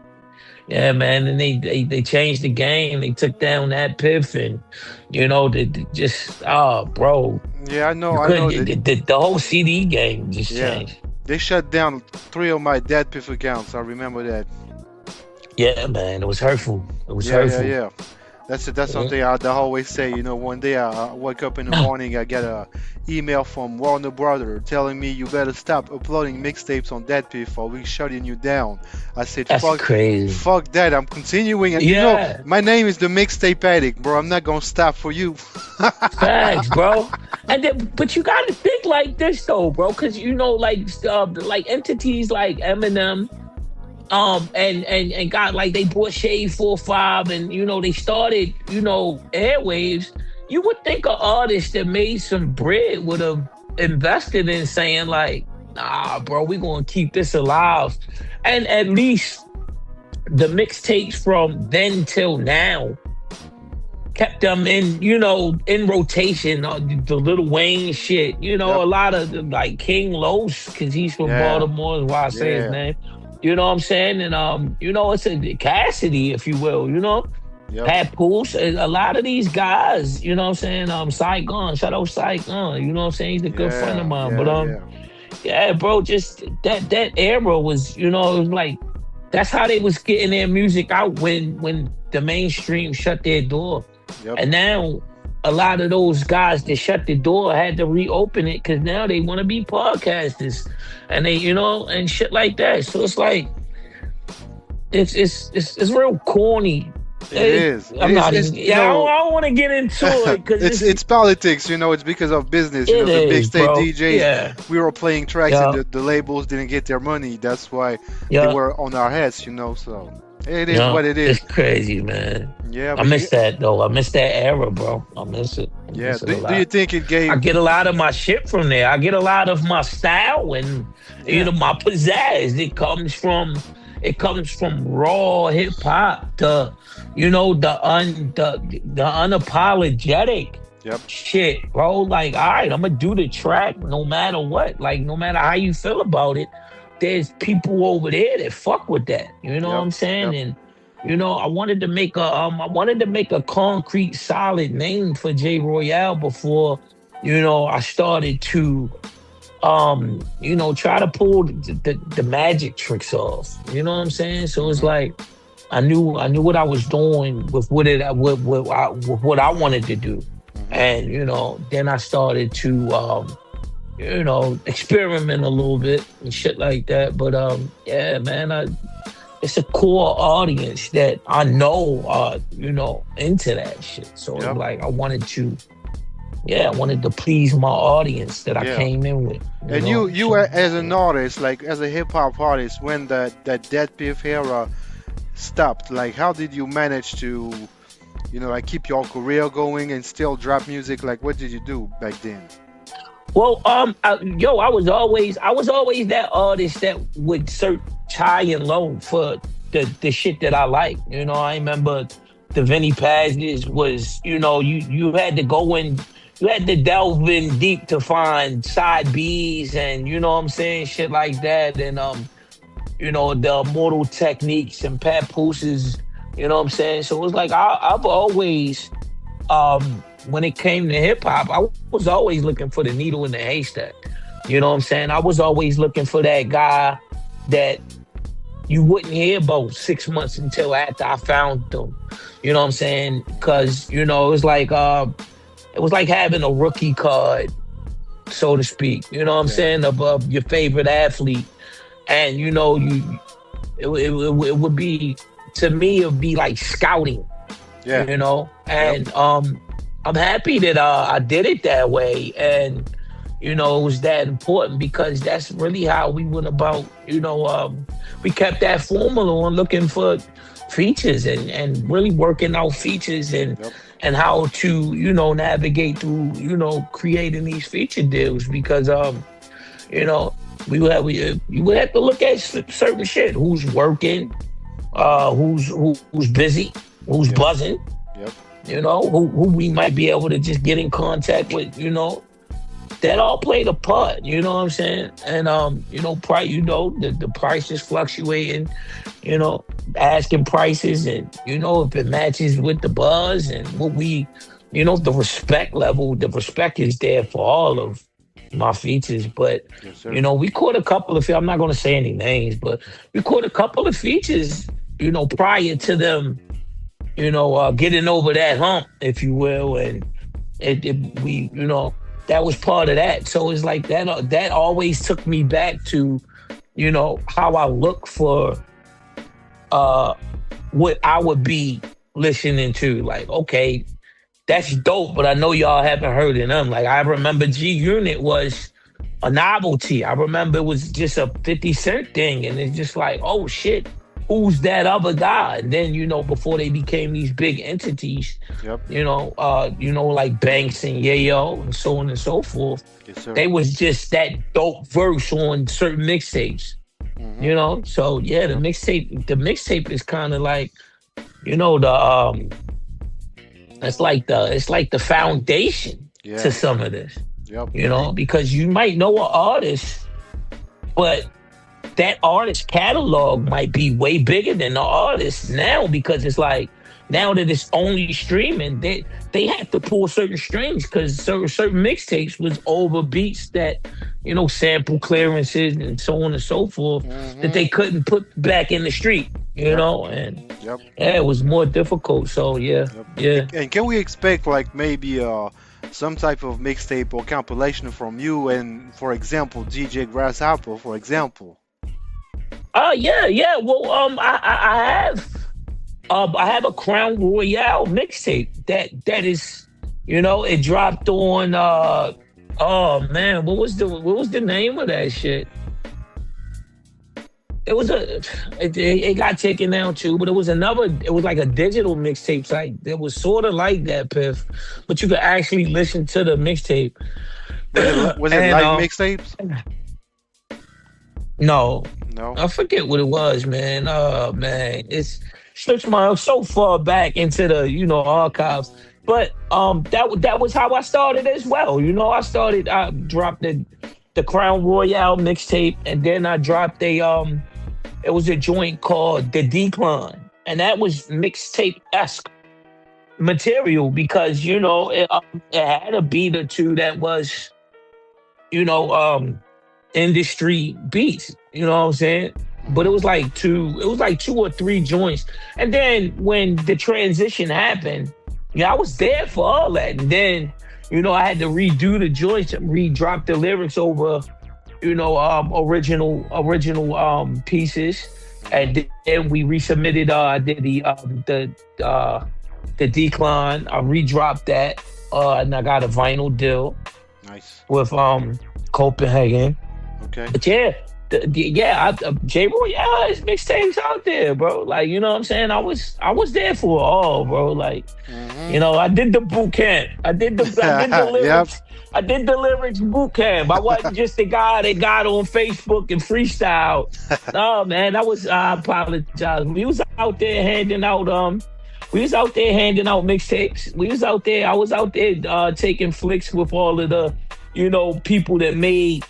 S23: Yeah, man, and they changed the game. They took down that Piff, and they just bro,
S22: Yeah, I know that.
S23: the whole CD game just
S22: Yeah,
S23: changed.
S22: they shut down 3 of my Dead Piff accounts. I remember that.
S23: Yeah, man, it was hurtful. It was
S22: Yeah,
S23: hurtful.
S22: yeah. That's something I always say. One day I wake up in the morning, I get a email from Warner Brother telling me you better stop uploading mixtapes on that Piff or we shutting you down. I said,
S23: That's crazy.
S22: Fuck that. I'm continuing. And
S23: Yeah.
S22: my name is the Mixtape Addict, bro. I'm not gonna stop for you.
S23: Facts, bro. And then, but you gotta think like this though, bro, because like entities like Eminem, and got like they bought Shade 4-5, and they started airwaves. You would think an artist that made some bread would have invested in saying like, nah, bro, we gonna keep this alive, and at least the mixtapes from then till now kept them in rotation. The Lil Wayne shit, a lot of like King Los, because he's from Baltimore, is why I say his name. You know what I'm saying? And it's a Cassidy, if you will, Pat Poose, a lot of these guys, you know what I'm saying? Saigon, shout out Saigon, you know what I'm saying? He's a good friend of mine. Bro, just that era was, it was like, that's how they was getting their music out when the mainstream shut their door.
S22: Yep.
S23: And now a lot of those guys that shut the door had to reopen it because now they want to be podcasters, and they, and shit like that. So it's like, it's real corny.
S22: It is.
S23: I don't want to get into it because
S22: it's politics. It's because of business. The big state DJs. We were playing tracks and the labels didn't get their money. That's why they were on our heads. So it is what it is.
S23: It's crazy, man.
S22: Yeah,
S23: I miss that though. I miss that era, bro. I miss it.
S22: Do you think it gave?
S23: I get a lot of my shit from there. I get a lot of my style and my pizzazz. It comes from raw hip hop to the unapologetic shit, bro. Like, all right, I'm gonna do the track no matter what. Like, no matter how you feel about it, there's people over there that fuck with that. You know what I'm saying? And I wanted to make a concrete, solid name for J Royale before, I started to try to pull the magic tricks off. You know what I'm saying? So it's like I knew what I was doing with what I wanted to do, and then I started to experiment a little bit and shit like that. But man, it's a core audience that I know are into that shit. So it's like I wanted to please my audience that I came in with.
S22: And you were, as an artist, like as a hip hop artist, when that Dead Piff era stopped, like how did you manage to, like keep your career going and still drop music? Like what did you do back then?
S23: Well, I was always that artist that would search high and low for the shit that I like. I remember the Vinnie Paz's was, you had to go in. You had to delve in deep to find side B's and shit like that. And the Immortal Techniques and Pat Poose's, So it was like I've always, when it came to hip hop, I was always looking for the needle in the haystack. I was always looking for that guy that you wouldn't hear about 6 months until after I found them. Because it was like having a rookie card, so to speak. Of your favorite athlete, and it would be, to me, it would be like scouting. And I'm happy that I did it that way, and it was that important because that's really how we went about. We kept that formula on looking for features and really working out features and how to, navigate through, creating these feature deals because, you would have to look at certain shit. Who's working, who's busy, who's buzzing, who we might be able to just get in contact with, that all played a part, you know what I'm saying? And, the price is fluctuating, you know, asking prices and, you know, if it matches with the buzz and what we, you know, the respect level, the respect is there for all of my features. But, you know, we caught a couple of, I'm not going to say any names, but we caught a couple of features, you know, prior to them, you know, getting over that hump, if you will. And we, you know, that was part of that. So it's like that always took me back to, you know, how I look for what I would be listening to. Like, okay, that's dope, but I know y'all haven't heard of them. Like, I remember G Unit was a novelty. I remember it was just a 50 Cent thing, and it's just like, oh shit, who's that other guy? And then, you know, before they became these big entities, you know, like Banks and Yayo and so on and so forth, they was just that dope verse on certain mixtapes. You know, so yeah, the mixtape is kind of like, you know, it's like the foundation to some of this. You know, because you might know an artist, but that artist catalog might be way bigger than the artist now, because it's like, now that it's only streaming, they have to pull certain strings, because certain mixtapes was over beats that, you know, sample clearances and so on and so forth, that they couldn't put back in the street, you know, and yeah, it was more difficult. So yeah.
S22: And can we expect like maybe some type of mixtape or compilation from you and, for example, DJ Grasshopper, for example?
S23: Yeah. Well, I have a Crown Royale mixtape that is, you know, it dropped on oh man, what was the name of that shit? It got taken down too, but it was like a digital mixtape site that was sort of like that, Piff, but you could actually listen to the mixtape.
S22: Was it live mixtapes?
S23: No, I forget what it was, man. Oh man, it's slipped my so far back into the, you know, archives. But that was how I started as well. You know, I dropped the Crown Royale mixtape, and then I dropped it was a joint called The Decline, and that was mixtape-esque material, because, you know, it had a beat or two that was, you know, industry beats, you know what I'm saying? But it was like two or three joints. And then when the transition happened, yeah, I was there for all that. And then, you know, I had to redo the joints, re-drop the lyrics over, you know, original pieces. And then we resubmitted, I did the Decline. I re-dropped that, and I got a vinyl deal.
S22: Nice.
S23: With Copenhagen.
S22: Okay.
S23: But yeah, J Royale has mixtapes out there, bro. Like, you know what I'm saying? I was there for it all, bro. Like, you know, I did the boot camp. I did the lyrics. I did the lyrics boot camp. I wasn't just the guy that got on Facebook and freestyle. No, man, I apologize. We was out there handing out mixtapes. I was out there taking flicks with all of the, you know, people that made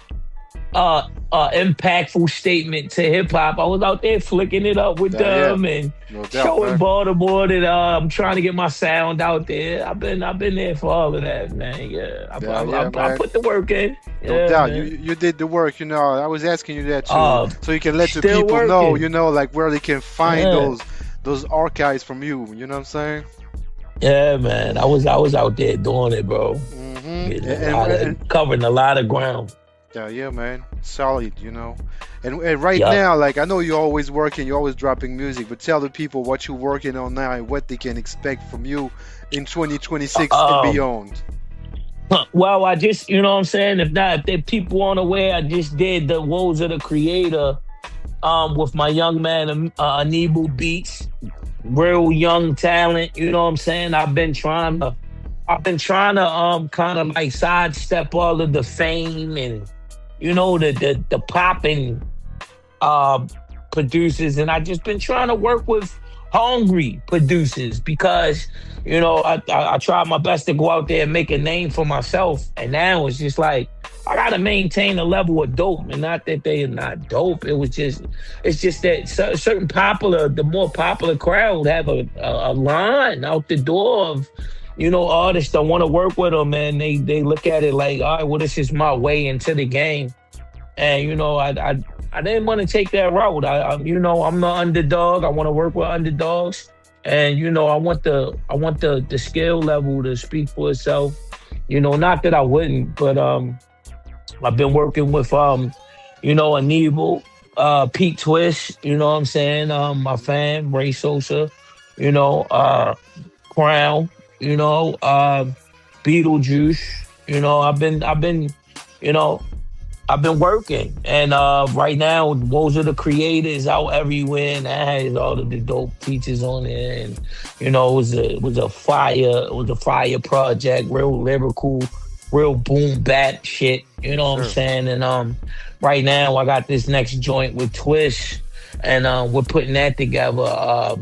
S23: impactful statement to hip hop. I was out there flicking it up with them and showing Baltimore that I'm trying to get my sound out there. I've been there for all of that, man. Yeah, I put the work in.
S22: No doubt, you did the work. You know, I was asking you that too, so you can let the people know, you know, like where they can find those archives from you. You know what I'm saying?
S23: Yeah, man. I was out there doing it, bro. And covering a lot of ground.
S22: Yeah, man. Solid, you know. And right now, like, I know you're always working, you're always dropping music, but tell the people what you're working on now and what they can expect from you in 2026 and beyond.
S23: Well, I just, you know what I'm saying? If the people aren't aware, I just did the Woes of the Creator with my young man, Anibu Beats. Real young talent, you know what I'm saying? I've been trying to kind of like sidestep all of the fame and, you know, the popping producers, and I just been trying to work with hungry producers because I tried my best to go out there and make a name for myself, and now it's just like I gotta maintain a level of dope, and not that they are not dope. It's just that certain the more popular crowd have a line out the door of artists that want to work with them, and they look at it like, all right, well, this is my way into the game, and I didn't want to take that route. I'm the underdog. I want to work with underdogs, and I want the skill level to speak for itself. Not that I wouldn't, but I've been working with Aníbal, Pete Twist. You know what I'm saying? My fan Ray Sosa. Crown. Beetlejuice. I've been working, and right now, Woes of the Creators out everywhere, and that has all of the dope features on it. And it was a fire project, real lyrical, real boom bap shit. You know what I'm saying? And right now, I got this next joint with Twist, and we're putting that together.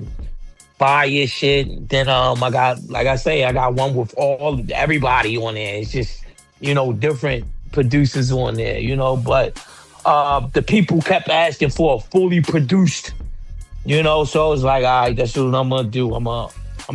S23: Fire shit. Then I got, like I say, I got one with everybody on there. It's just different producers on there, but the people kept asking for a fully produced, so I was like, all right, that's what I'm gonna do. I'm gonna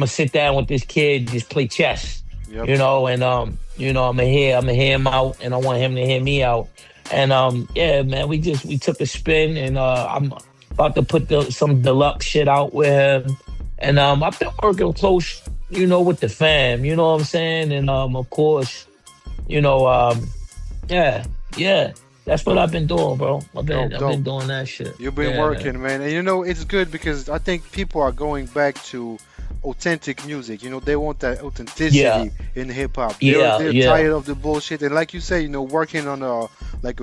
S23: sit down with this kid, just play chess, and I'm gonna hear him out, and I want him to hear me out. And yeah, man, we took a spin, and I'm about to put some deluxe shit out with him. And I've been working close, with the fam, you know what I'm saying? And of course, yeah, that's what I've been doing, bro. I've been doing that shit.
S22: You've been working, man. And it's good because I think people are going back to authentic music. They want that authenticity in hip hop. They're tired of the bullshit. And like you say, working on a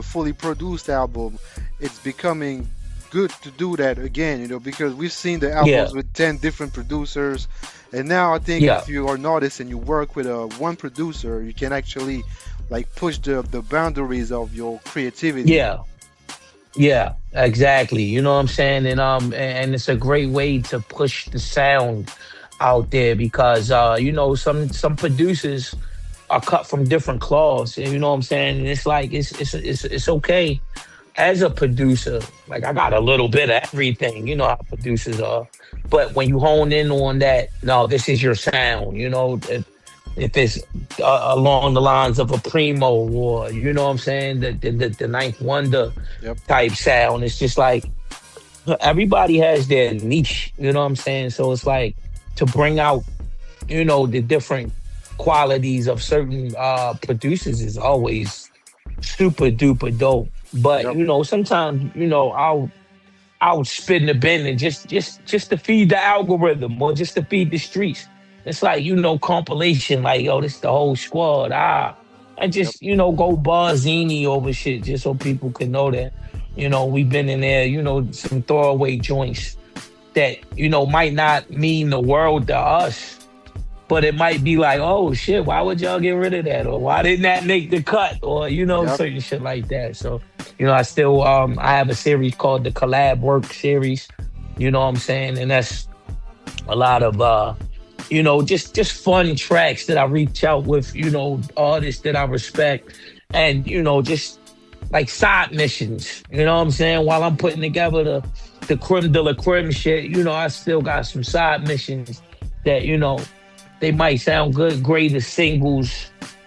S22: fully produced album, it's becoming good to do that again, because we've seen the albums with 10 different producers, and now I think if you are an artist and you work with one producer, you can actually push the boundaries of your creativity.
S23: Yeah, exactly. You know what I'm saying? And it's a great way to push the sound out there because some producers are cut from different cloths, and you know what I'm saying? And it's like it's okay as a producer. Like I got a little bit of everything, how producers are. But when you hone in on that, no, this is your sound, if it's along the lines of a Primo or, you know what I'm saying, the Ninth Wonder type sound, it's just like everybody has their niche, you know what I'm saying? So it's like to bring out, the different qualities of certain producers is always super duper dope. But sometimes I'll spit in the bin and just to feed the algorithm or just to feed the streets. It's like compilation, like this the whole squad. And just go Barzini over shit just so people can know that we've been in there. Some throwaway joints that might not mean the world to us. But it might be like, oh shit, why would y'all get rid of that? Or why didn't that make the cut? Or, certain shit like that. So, I still, I have a series called the Collab Work series. You know what I'm saying? And that's a lot of, just fun tracks that I reach out with, artists that I respect. And, just like side missions. You know what I'm saying? While I'm putting together the creme de la creme shit, I still got some side missions that, they might sound great as singles,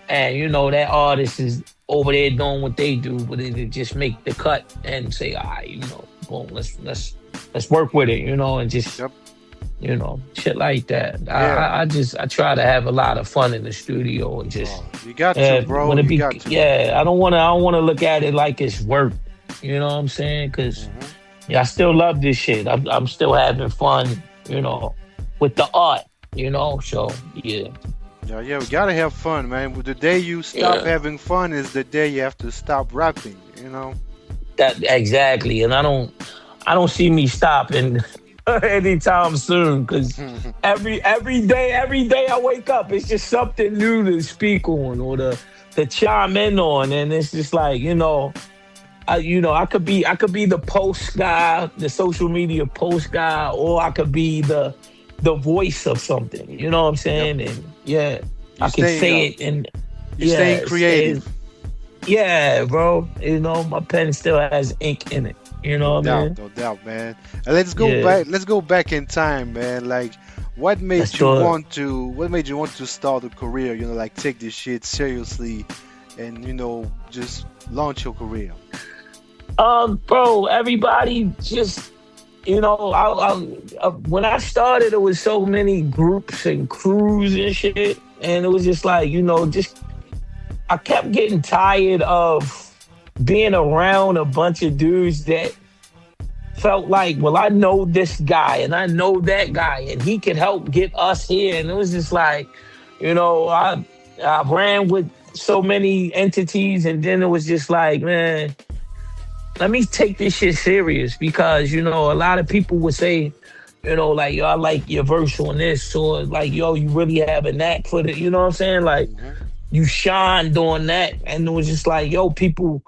S23: and that artist is over there doing what they do, but they just make the cut and say, all right, boom, let's work with it, and just shit like that. I try to have a lot of fun in the studio and just
S22: you got to, bro. You got to.
S23: Yeah, I don't want to look at it like it's work. You know what I'm saying? Because I still love this shit. I'm still having fun, with the art. So yeah,
S22: we gotta have fun, man. The day you stop having fun is the day you have to stop rapping.
S23: That exactly, and I don't see me stopping anytime soon because every day I wake up, it's just something new to speak on or to chime in on, and it's just like I could be the post guy, the social media post guy, or I could be the voice of something. You know what I'm saying?
S22: Yep.
S23: And yeah, I can
S22: staying
S23: say
S22: up.
S23: it and
S22: You're staying creative.
S23: Yeah, bro. My pen still has ink in it. You know what I mean?
S22: No doubt, man. And let's go back. Let's go back in time, man. Like, what made
S23: Let's
S22: you
S23: do it.
S22: want to? What made you want to start a career? Like take this shit seriously, and just launch your career.
S23: Bro, everybody just, when I started, there was so many groups and crews and shit, and it was just like, I kept getting tired of being around a bunch of dudes that felt like, well, I know this guy and I know that guy, and he could help get us here, and it was just like, I ran with so many entities, and then it was just like, man, let me take this shit serious, because a lot of people would say, like, yo, I like your verse on this, or like, yo, you really have a knack for it. You know what I'm saying? Like, you shined on that, and it was just like, yo, people,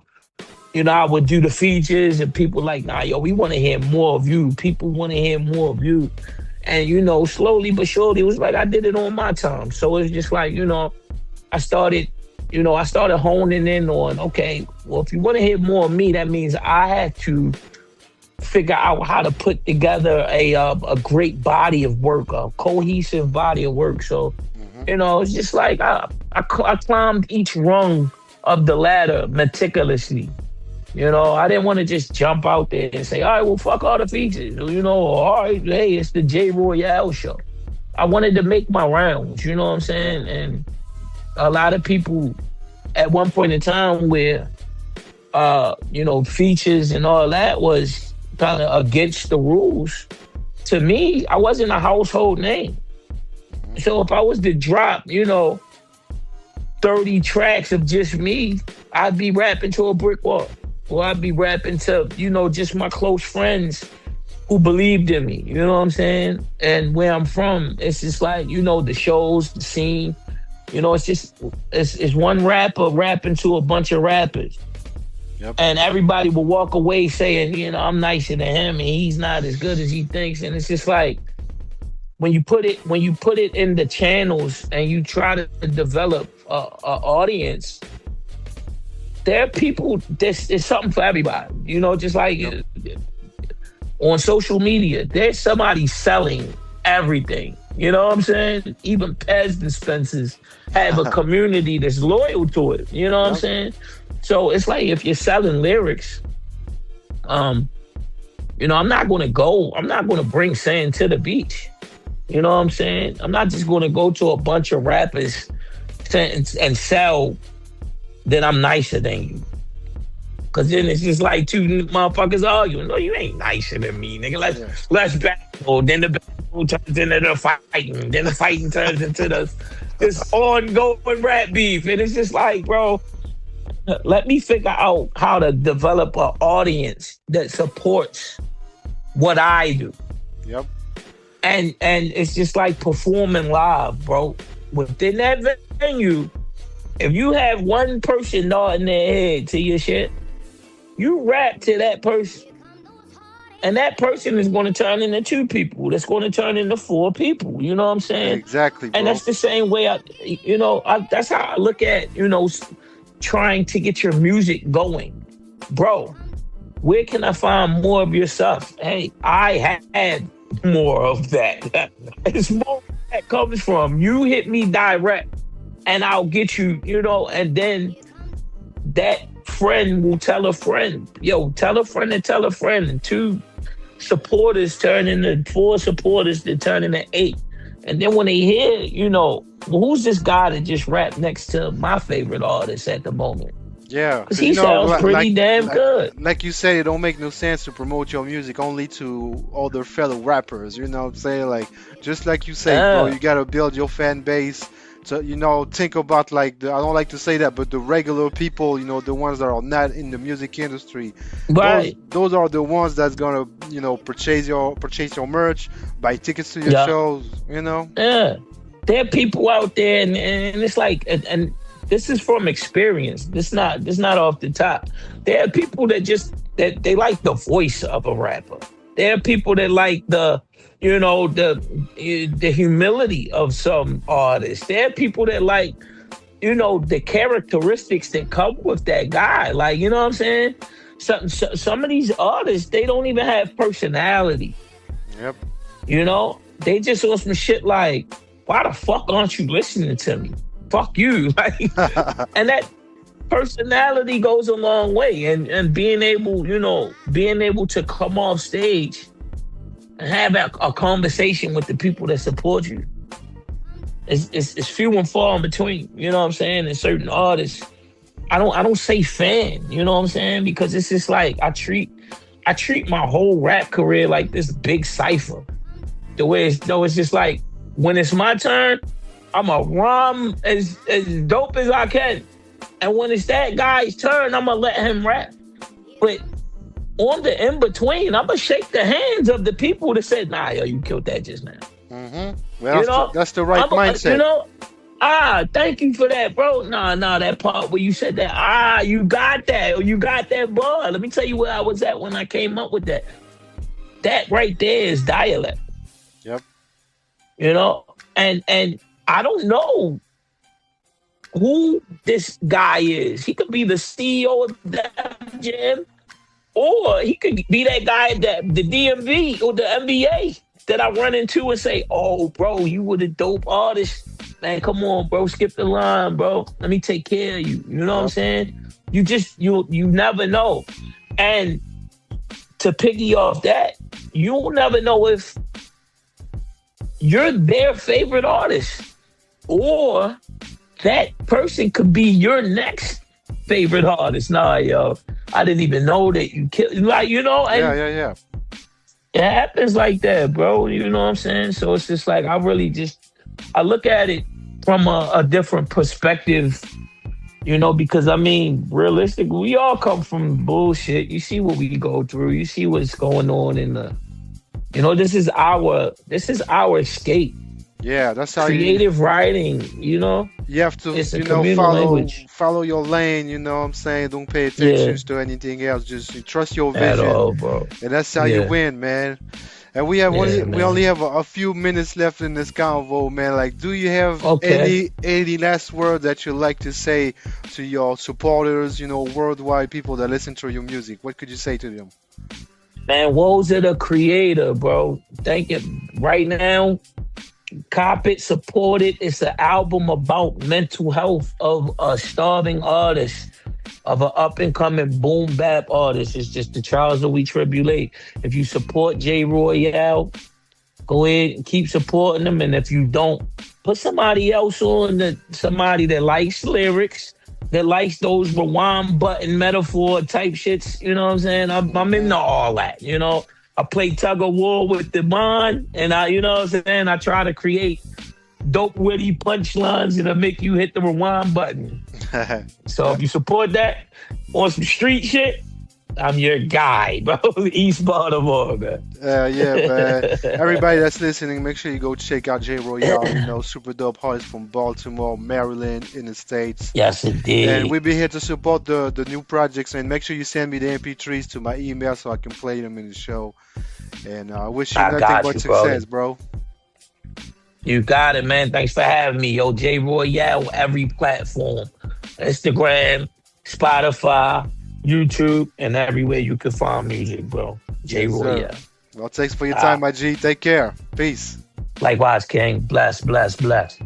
S23: I would do the features, and people like, nah, yo, we want to hear more of you. People want to hear more of you, and slowly but surely, it was like I did it on my time. So it's just like, I started honing in on, okay, well, if you want to hear more of me, that means I had to figure out how to put together a great body of work, a cohesive body of work. So, it's just like I climbed each rung of the ladder meticulously. I didn't want to just jump out there and say, all right, well, fuck all the features. All right, hey, it's the J Royale show. I wanted to make my rounds, you know what I'm saying? And a lot of people at one point in time where, features and all that was kind of against the rules. To me, I wasn't a household name. So if I was to drop, 30 tracks of just me, I'd be rapping to a brick wall. Or I'd be rapping to, just my close friends who believed in me. You know what I'm saying? And where I'm from, it's just like, the shows, the scene. It's one rapper rapping to a bunch of rappers. Yep. And everybody will walk away saying, I'm nicer than him and he's not as good as he thinks. And it's just like, when you put it in the channels and you try to develop a audience, there are people, there's something for everybody. Just like on social media, there's somebody selling everything. You know what I'm saying? Even Pez dispensers have a community that's loyal to it. You know what I'm saying? So it's like, if you're selling lyrics, I'm not going to bring sand to the beach. You know what I'm saying? I'm not just going to go to a bunch of rappers and sell that I'm nicer than you. Cause then it's just like two motherfuckers arguing. No, you ain't nicer than me, nigga. Let's battle. Then the battle turns into the fighting. Then the fighting turns into this ongoing rap beef. And it's just like, bro, let me figure out how to develop an audience that supports what I do.
S22: Yep.
S23: And it's just like performing live, bro. Within that venue, if you have one person nodding their head to your shit, you rap to that person. And that person is going to turn into two people. That's going to turn into four people. You know what I'm saying?
S22: Exactly, bro.
S23: And that's the same way that's how I look at, trying to get your music going. Bro, where can I find more of your stuff? Hey, I had more of that. It's more that comes from you hit me direct and I'll get you, and then that friend will tell a friend. Yo, tell a friend and tell a friend. And two supporters turn into four supporters that turn into 8. And then when they hear, well, who's this guy that just rapped next to my favorite artist at the moment?
S22: Yeah,
S23: because he sounds pretty damn good.
S22: Like you said, it don't make no sense to promote your music only to other fellow rappers. You know what I'm saying? Like, just like you say, bro, you gotta build your fan base. To think about I don't like to say that, but the regular people, the ones that are not in the music industry,
S23: right?
S22: Those are the ones that's gonna, purchase your merch, buy tickets to your shows.
S23: Yeah, there are people out there, and it's like, and this is from experience. This not off the top. There are people that they like the voice of a rapper. There are people that like the humility of some artists. There are people that like, the characteristics that come with that guy. Like, you know what I'm saying? Some of these artists, they don't even have personality.
S22: Yep.
S23: They just on some shit like, why the fuck aren't you listening to me? Fuck you. Like, and that personality goes a long way. And being able to come off stage and have a conversation with the people that support you. It's few and far in between, you know what I'm saying? And certain artists, I don't say fan, you know what I'm saying? Because it's just like I treat my whole rap career like this big cipher. The way it's just like when it's my turn, I'm a rhyme as dope as I can. And when it's that guy's turn, I'm gonna let him rap. But on the in between, I'm gonna shake the hands of the people that said, nah, yo, you killed that just now.
S22: Mm-hmm. Well, that's the right mindset.
S23: Thank you for that, bro. Nah, that part where you said that, you got that, or you got that bar. Let me tell you where I was at when I came up with that. That right there is dialect.
S22: Yep.
S23: And I don't know who this guy is. He could be the CEO of that gym, or he could be that guy at the DMV or the NBA that I run into and say, oh, bro, you were the dope artist. Man, come on, bro, skip the line, bro. Let me take care of you. You know what I'm saying? You never know. And to piggy off that, you'll never know if you're their favorite artist or that person could be your next favorite artist. Nah, yo, I didn't even know that you killed, like, And
S22: yeah.
S23: It happens like that, bro. You know what I'm saying? So it's just like, I look at it from a different perspective, because realistically, we all come from bullshit. You see what we go through. You see what's going on in this is our escape.
S22: Yeah, that's how
S23: creative writing,
S22: You have to, follow your lane, you know what I'm saying? Don't pay attention to anything else. Just trust your vision.
S23: At all, bro.
S22: And that's how you win, man. And we only have a few minutes left in this convo, man. Like, do you have any last word that you like to say to your supporters, worldwide people that listen to your music? What could you say to them?
S23: Man, woe to the creator, bro. Thank you. Right now, cop it, support it. It's an album about mental health of a starving artist, of an up-and-coming boom bap artist. It's just the trials that we tribulate. If you support J. Royale, go ahead and keep supporting them. And if you don't, put somebody else on, somebody that likes lyrics, that likes those rewind button metaphor type shits. You know what I'm saying? I'm into all that, I play tug of war with the bond, and I try to create dope, witty punchlines that'll make you hit the rewind button. So if you support that on some street shit, I'm your guy, bro. East Baltimore, man.
S22: Yeah, man. Everybody that's listening, make sure you go check out J. Royale, super dope artist from Baltimore, Maryland, in the States.
S23: Yes, indeed.
S22: And we'll be here to support the new projects, and make sure you send me the MP3s to my email so I can play them in the show. And I wish you nothing but success, bro.
S23: You got it, man. Thanks for having me. Yo, J. Royale, every platform. Instagram, Spotify, YouTube, and everywhere you can find music, bro. J. Royale.
S22: Well, thanks for your time, my G. Take care. Peace.
S23: Likewise, King. Bless, bless, bless.